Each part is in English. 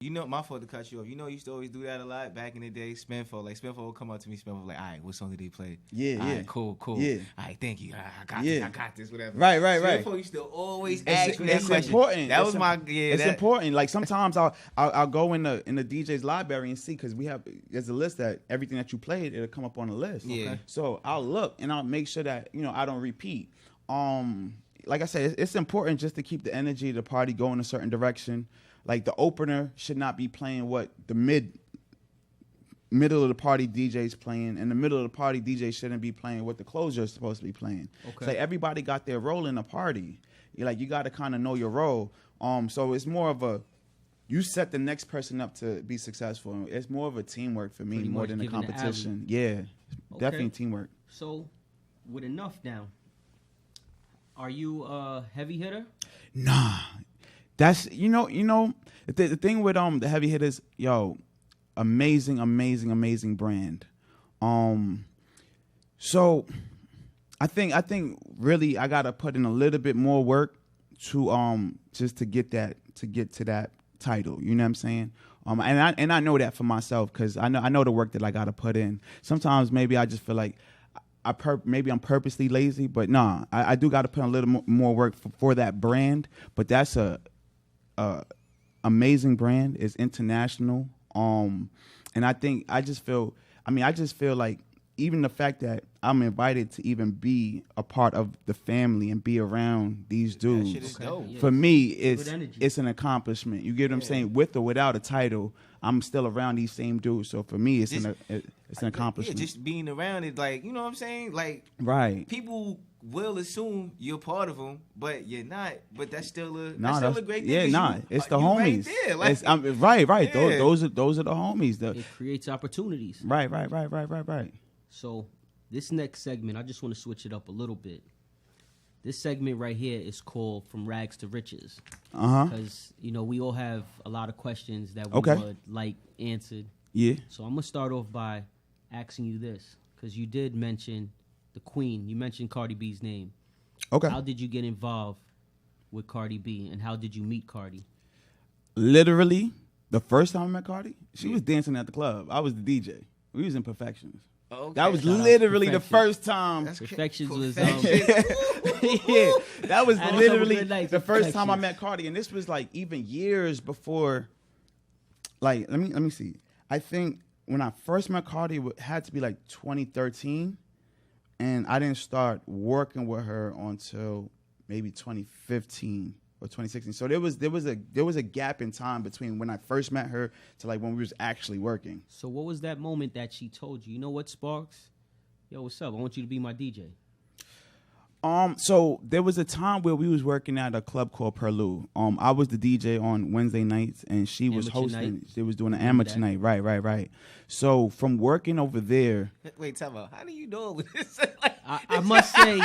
You know, my fault to cut you off. You know, I used to always do that a lot back in the day. Spinfo would come up to me. Spinfo would like, all right, what song did they play? Yeah, all yeah. right, cool. Yeah. All right, thank you. I got this, whatever. Right. Spinfo used to always ask me that It's question. important. That was my, It's important. Like sometimes I'll go in the DJ's library and see, because there's a list that everything that you played, it'll come up on the list. Yeah. Okay. So I'll look and I'll make sure that, I don't repeat. Like I said, it's important just to keep the energy of the party going a certain direction. Like the opener should not be playing what the middle of the party DJ's playing, and the middle of the party DJ shouldn't be playing what the closer is supposed to be playing. Okay. So everybody got their role in the party. You got to kind of know your role. So it's more of you set the next person up to be successful. It's more of a teamwork for me, Pretty more much than a giving the competition. Yeah, definitely teamwork. So, with enough now, are you a heavy hitter? Nah. That's the thing with the heavy hitters, amazing brand. So I think really I gotta put in a little bit more work to just to get to that title. You know what I'm saying? And I know that for myself, because I know the work that I gotta put in. Sometimes maybe I just feel like maybe I'm purposely lazy, but nah, I do gotta put in a little more work for that brand. But that's a amazing brand. Is international, and I just feel like even the fact that I'm invited to even be a part of the family and be around these dudes, that shit is dope. For me, it's an accomplishment. You get what I'm saying? With or without a title, I'm still around these same dudes. So for me, it's an accomplishment. Yeah, just being around it, like, you know what I'm saying? Like, right. People will assume you're part of them, but you're not. But that's still a great thing. Yeah, it's the homies. Right there, like, right. Yeah. Those are the homies. It creates opportunities. Right. So this next segment, I just want to switch it up a little bit. This segment right here is called From Rags to Riches. Because, we all have a lot of questions that we would like answered. Yeah. So I'm going to start off by asking you this, because you did mention the queen. You mentioned Cardi B's name. Okay. How did you get involved with Cardi B, and how did you meet Cardi? Literally, the first time I met Cardi, she was dancing at the club. I was the DJ. We was in Perfections. Okay. That was literally the first time. Perfections was yeah, that was literally the first time I met Cardi, and this was like even years before. Like, let me see. I think when I first met Cardi, it had to be like 2013, and I didn't start working with her until maybe 2015 or 2016. So there was a gap in time between when I first met her to like when we was actually working. So what was that moment that she told you, you know what, SpArkx? Yo, what's up? I want you to be my DJ. So there was a time where we was working at a club called Perlu. I was the DJ on Wednesday nights, and she was hosting. Night. She was doing an amateur night. Right. So from working over there, wait, tell me, how do you know with this? I must say,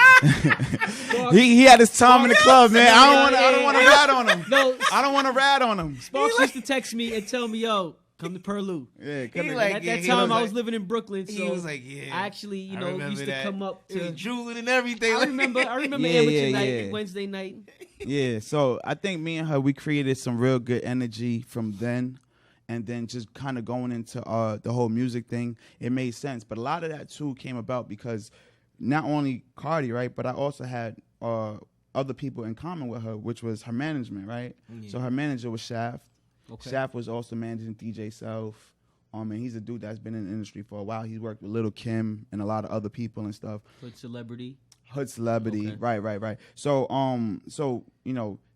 he had his time in the club, man. I don't want to rat on him. No, I don't want to rat on him. SpArkx used to text me and tell me, yo, come to Perlu. Yeah, at that time I was living in Brooklyn, so he was like, yeah. I actually, used to come up to drooling and everything. I remember amateur night, Wednesday night. Yeah, so I think me and her, we created some real good energy from then, and then just kind of going into the whole music thing, it made sense. But a lot of that too came about because not only Cardi, right, but I also had other people in common with her, which was her management, right? Yeah. So her manager was Shaft. Okay. Shaft was also managing DJ Self. And he's a dude that's been in the industry for a while. He's worked with Lil' Kim and a lot of other people and stuff. Hood celebrity. Okay. Right. So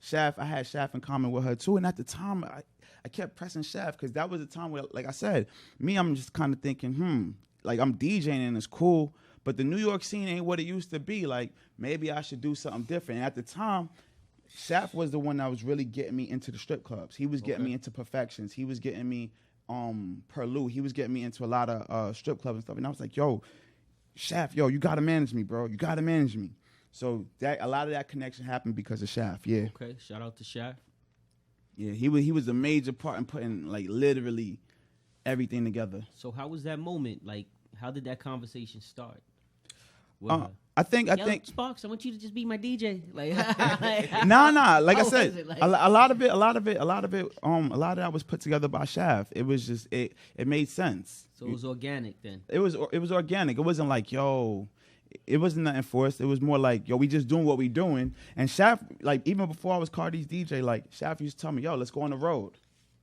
Shaft, I had Shaft in common with her too. And at the time, I kept pressing Shaft because that was the time where, like I said, I'm just kind of thinking, like I'm DJing and it's cool, but the New York scene ain't what it used to be. Like, maybe I should do something different. And at the time, Shaft was the one that was really getting me into the strip clubs. He was getting me into Perfections. He was getting me Perlu. He was getting me into a lot of strip clubs and stuff. And I was like, yo, Shaft, you gotta manage me, bro. You gotta manage me. So a lot of that connection happened because of Shaft. Yeah. Okay. Shout out to Shaft. Yeah, he was a major part in putting like literally everything together. So how was that moment? Like, how did that conversation start? I think SpArkx, I want you to just be my DJ. Like, nah. Like I How said, was it? Like- a lot of that was put together by Shaft. It was just it made sense. So it was organic then. It was organic. It wasn't like, yo, it wasn't nothing forced. It was more like, yo, we just doing what we doing. And Shaft, like, even before I was Cardi's DJ, like, Shaft used to tell me, yo, let's go on the road.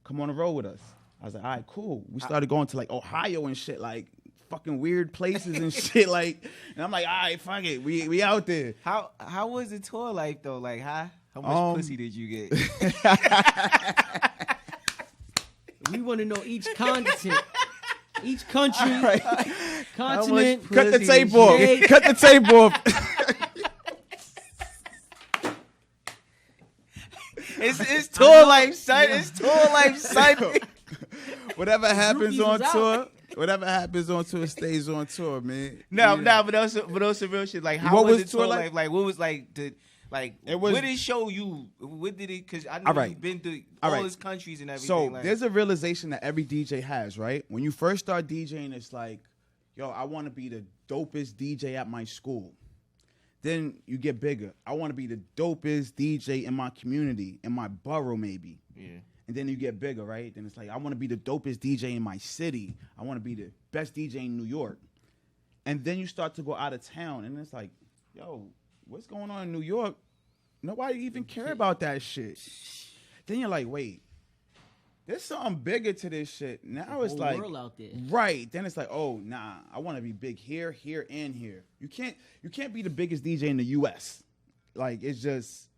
Come on the road with us. I was like, all right, cool. We started going to like Ohio and shit, like fucking weird places and shit, like. And I'm like, all right, fuck it, we out there. How was the tour life though? Like, how much pussy did you get? We want to know each continent, each country, Right. continent. Cut the Pussy tape and off. shit. Cut the tape off. It's tour life, son. It's tour life, son. Whatever happens Rookies on was tour, out. whatever happens on tour stays on tour, man. No, Yeah. but those some real shit. Like, how What was was the tour tour like? life? Like, what was like the like? It was- what did it show you? What did it? Because I know All right. you've been to All all right. these countries and everything. So like, there's a realization that every DJ has, right? When you first start DJing, it's like, yo, I want to be the dopest DJ at my school. Then you get bigger. I want to be the dopest DJ in my community, in my borough, maybe. yeah. And then you get bigger, right? Then it's like, I want to be the dopest DJ in my city. I want to be the best DJ in New York. And then you start to go out of town, and it's like, yo, what's going on in New York? Nobody even care about that shit. Then you're like, wait, there's something bigger to this shit. Now it's whole like, world out there. right? Then it's like, oh, nah, I want to be big here, here, and here. You can't be the biggest DJ in the U.S. Like, it's just,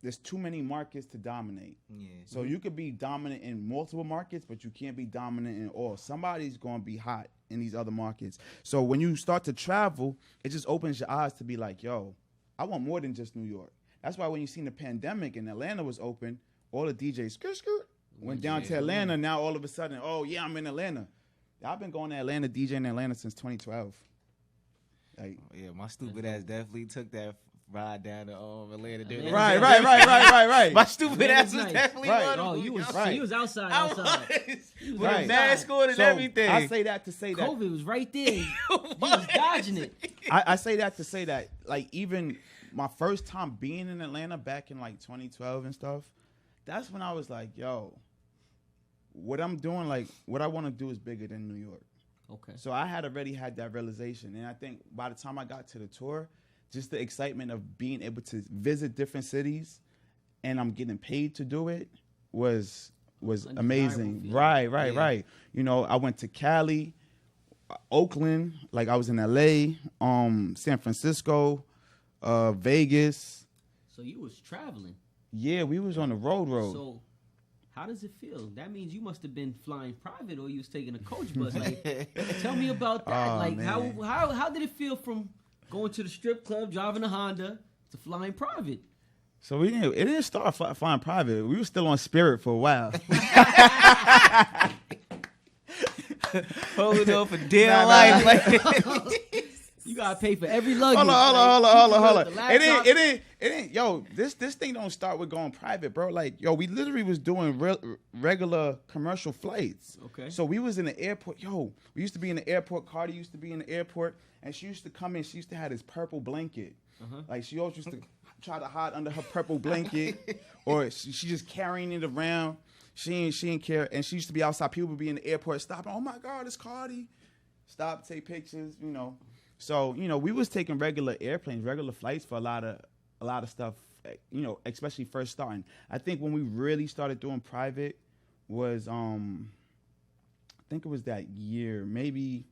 there's too many markets to dominate. Yeah. So you could be dominant in multiple markets, but you can't be dominant in all. Somebody's going to be hot in these other markets. So when you start to travel, it just opens your eyes to be like, yo, I want more than just New York. That's why when you seen the pandemic and Atlanta was open, all the DJs went down to Atlanta. Now all of a sudden, oh yeah, I'm in Atlanta. I've been going to Atlanta, DJing in Atlanta since 2012. Like, Yeah, my stupid ass definitely took that ride down to Atlanta. dude. right. My stupid ass was Nice. definitely Right. one of Oh, them, you was yo. Right. you was outside. I Outside. was. With Right. a mask on and So, everything. I say that to say that. COVID was right there. You was dodging it. I say that to say that, like, even my first time being in Atlanta back in like 2012 and stuff, that's when I was like, yo, what I'm doing, like, what I want to do is bigger than New York. Okay. So I had already had that realization. And I think by the time I got to the tour, just the excitement of being able to visit different cities and I'm getting paid to do it was amazing. feeling. Right. Yeah. You know, I went to Cali, Oakland, like I was in LA, San Francisco, Vegas. So you was traveling. Yeah, we was on the road. So how does it feel? That means you must have been flying private or you was taking a coach bus. Like, tell me about that. Oh, Like man. how did it feel from going to the strip club, driving a Honda, to flying private? So it didn't start flying private. We were still on Spirit for a while. Holding on for dear Nah. life. Like, You gotta pay for every luggage. Hold on. The It laptop- ain't. Yo, this thing don't start with going private, bro. Like, yo, we literally was doing regular commercial flights. Okay. So we was in the airport. Yo, we used to be in the airport. Cardi used to be in the airport, and she used to come in. She used to have this purple blanket. Like, she always used to try to hide under her purple blanket, or she just carrying it around. She didn't care, and she used to be outside. People would be in the airport stopping. Oh my God, it's Cardi. Stop, take pictures. You know. So, you know, we was taking regular airplanes, regular flights for a lot of stuff, you know, especially first starting. I think when we really started doing private was, I think it was that year, maybe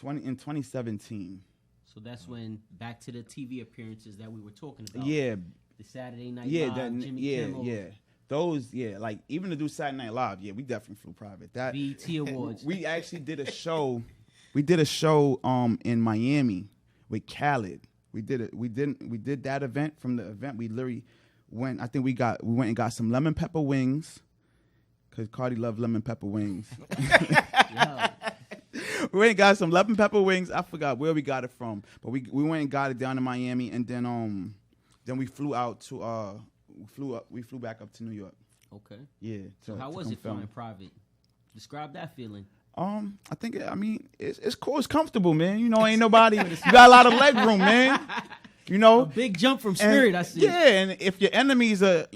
in 2017. So that's when back to the TV appearances that we were talking about. Yeah. The Saturday Night Yeah. Live, Jimmy Kimmel, Yeah. Those, like even to do Saturday Night Live, we definitely flew private. That BET Awards. We actually did a show. We did a show in Miami with Khaled. We did that event. From the event, we literally went. I think we went and got some lemon pepper wings, because Cardi loved lemon pepper wings. Yeah. We went and got some lemon pepper wings. I forgot where we got it from, but we went and got it down in Miami, and then we flew out to we flew back up to New York. Okay. Yeah. So how was it flying private? Describe that feeling. I think it's cool, it's comfortable, man. You know, ain't nobody. You got a lot of leg room, man. You know, a big jump from Spirit. I see. Yeah, and if your enemies are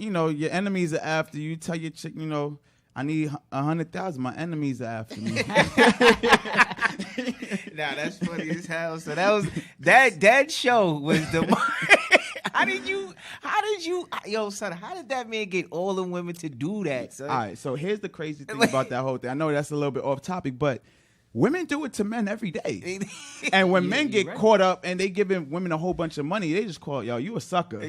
after you, tell your chick, you know, I need 100,000. My enemies are after me. Nah, that's funny as hell. So that show was the. How did you, yo, son? How did that man get all the women to do that, son? All right, so here's the crazy thing about that whole thing. I know that's a little bit off topic, but women do it to men every day. And when men get caught up and they giving women a whole bunch of money, they just call, yo, you a sucker.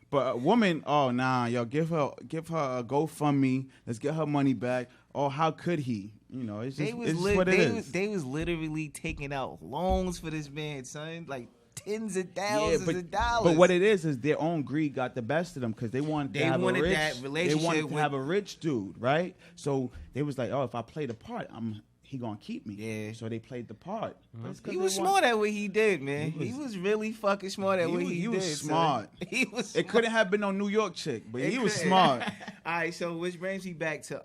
But a woman, oh nah, yo, give her a GoFundMe. Let's get her money back. Oh, how could he? You know, it's just what it is. They was literally taking out loans for this man, son. Like tens of thousands of dollars. But what it is their own greed got the best of them because they wanted to have a rich, that relationship. They wanted to have a rich dude, right? So they was like, oh, if I play the part, he gonna keep me. Yeah. So they played the part. He was smart at what he did, man. He was really fucking smart at what he did. He was smart. He was smart. It couldn't have been no New York chick, but he was smart. All right, so which brings me back to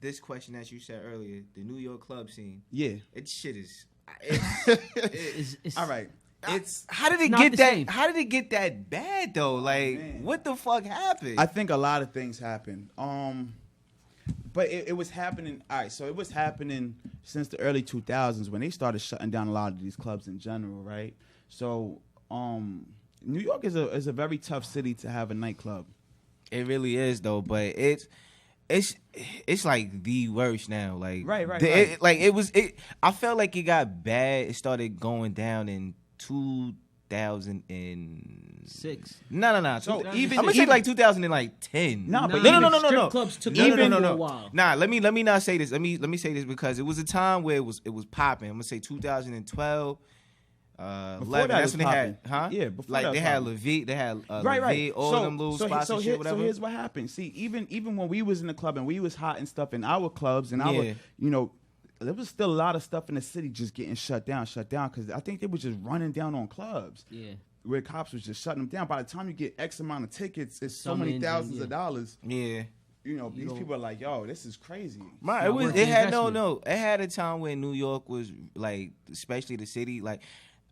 this question that you said earlier, the New York club scene. Yeah. It shit is. It's all right. How did it get that? How did it get that bad though? Like, what the fuck happened? I think a lot of things happened. But it was happening. All right, so it was happening since the early 2000s when they started shutting down a lot of these clubs in general, right? So, New York is a very tough city to have a nightclub. It really is though, but it's like the worst now. Like right. I felt like it got bad. It started going down in 2006. No. So I'm gonna say like 2010. No. Strip clubs took over for a while. Nah, let me not say this. Let me say this because it was a time where it was popping. I'm gonna say 2012. 11. That's when they had, huh? Yeah, before like that they had Levite, they had right. all of them little spots and shit, whatever. So here's what happened. See, even when we was in the club and we was hot and stuff in our clubs and our, you know, there was still a lot of stuff in the city just getting shut down because I think they were just running down on clubs. Yeah. Where cops was just shutting them down. By the time you get X amount of tickets, it's so many thousands of dollars. Yeah. You know, these people are like, yo, this is crazy. It had a time when New York was like, especially the city, like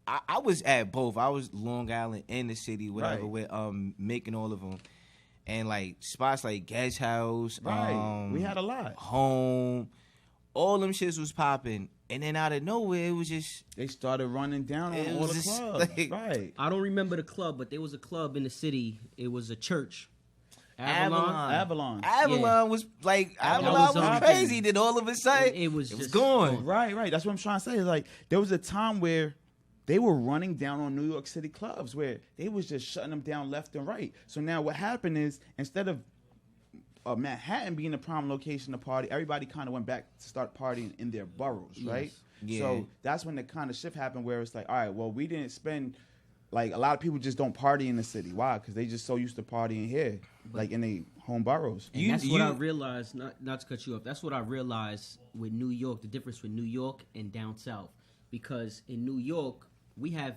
I was at both. I was Long Island and the city, whatever, with making all of them. And like spots like Guest House, we had a lot. Home, all them shits was popping. And then out of nowhere, it was just they started running down on all the clubs. Like, right. I don't remember the club, but there was a club in the city. It was a church. Avalon was like Avalon was crazy. Then all of a sudden, it was gone. Right. That's what I'm trying to say. It's like there was a time where they were running down on New York City clubs where they was just shutting them down left and right. So now what happened is instead of Manhattan being the prime location to party, everybody kind of went back to start partying in their boroughs, right? Yeah. So that's when the kind of shift happened where it's like, all right, well, we didn't spend, like a lot of people just don't party in the city. Why? Because they just so used to partying here, like in their home boroughs. And that's what I realized, not to cut you off, that's what I realized with New York, the difference with New York and down south. Because in New York, we have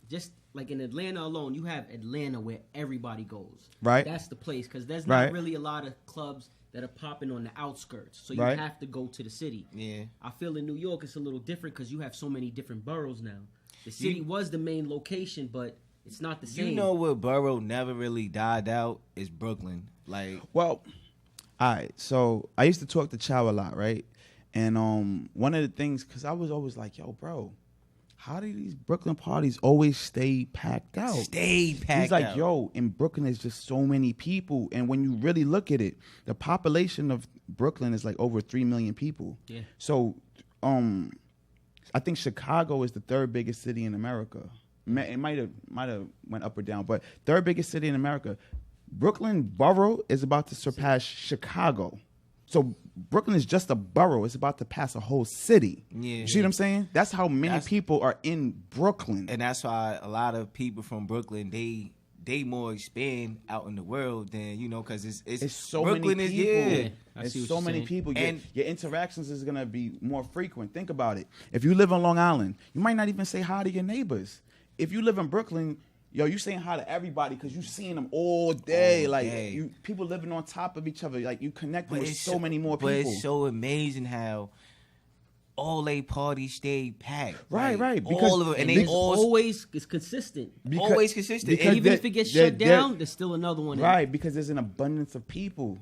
just like in Atlanta alone, you have Atlanta where everybody goes. Right. That's the place because there's not really a lot of clubs that are popping on the outskirts. So you have to go to the city. Yeah. I feel in New York it's a little different because you have so many different boroughs now. The city was the main location, but it's not the same. You know what borough never really died out is Brooklyn. Like, well, all right. So I used to talk to Chow a lot, right? And one of the things, because I was always like, yo, bro, how do these Brooklyn parties always stay packed out? He's like, yo, in Brooklyn, there's just so many people. And when you really look at it, the population of Brooklyn is like over 3 million people. Yeah. So I think Chicago is the third biggest city in America. It might have went up or down, but third biggest city in America. Brooklyn borough is about to surpass Chicago. So Brooklyn is just a borough. It's about to pass a whole city. Yeah. You see what I'm saying? That's how many people are in Brooklyn. And that's why a lot of people from Brooklyn, they more expand out in the world than, you know, because it's so Brooklyn many people. It's so many people. And your interactions is going to be more frequent. Think about it. If you live on Long Island, you might not even say hi to your neighbors. If you live in Brooklyn, yo, you saying hi to everybody because you seeing them all day. People living on top of each other. Like, you connect with so many more people. But it's so amazing how all they parties stayed packed. Right, like, right. Because all of them, and they always is consistent. Always consistent. And even if it gets shut down, there's still another one. Right, because there's an abundance of people.